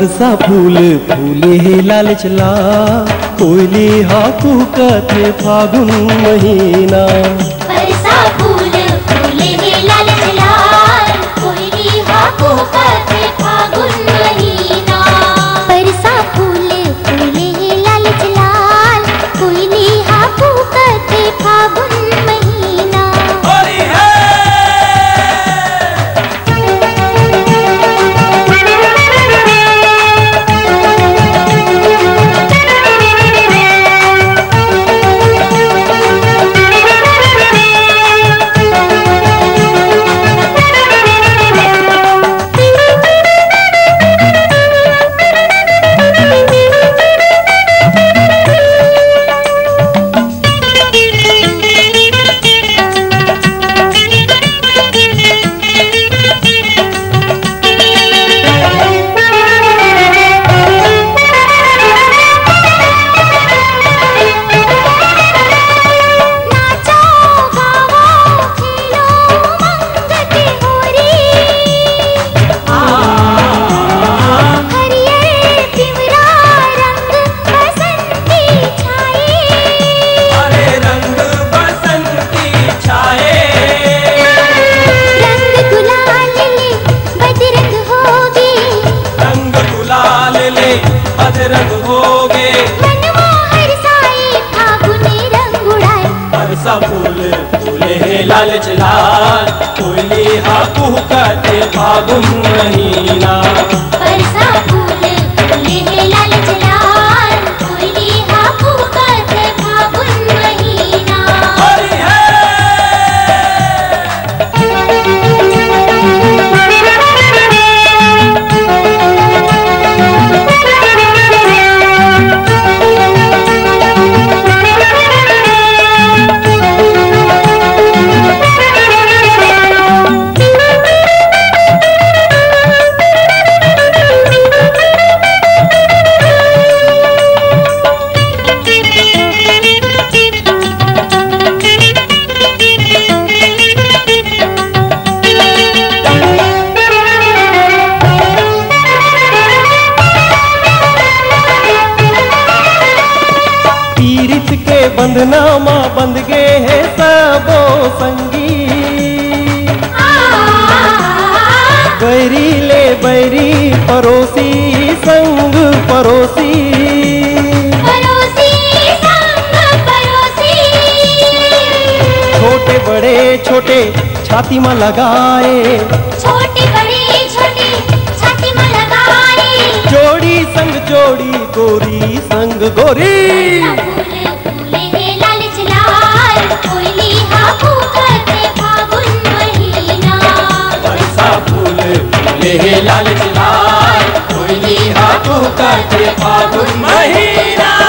बरसा फूल फूले हे लाल चला, कोयली हाकू कथे फागुन महीना। बरसा फूल फूले हे लाल चला, कोयली हाकू कथे फागुन महीना। बरसा फूल फूले हे लाल चला, कोयली हाकू कथे फागुन महीना। रंग होगे मनवा हरसाए फागुनी रंग उड़ाए। बरसा फूल फूले हे लाल लाल, कोयली हाकू कथे फागुन महीना। बरसा फूल फूले हे लाल लाल, कोयली हाकू कथे फागुन महीना। बंधना माँ बंध गे है सबो संगी, बैरी ले बैरी परोसी संग परोसी। परोसी संग परोसी। छोटे बड़े छोटे छाती में लगाए, छोटे बड़े छोटे छाती में लगाए। जोड़ी संग जोड़ी गोरी संग गोरी। हे लाल लाल, कोयली हाकू कथे फागुन महीना।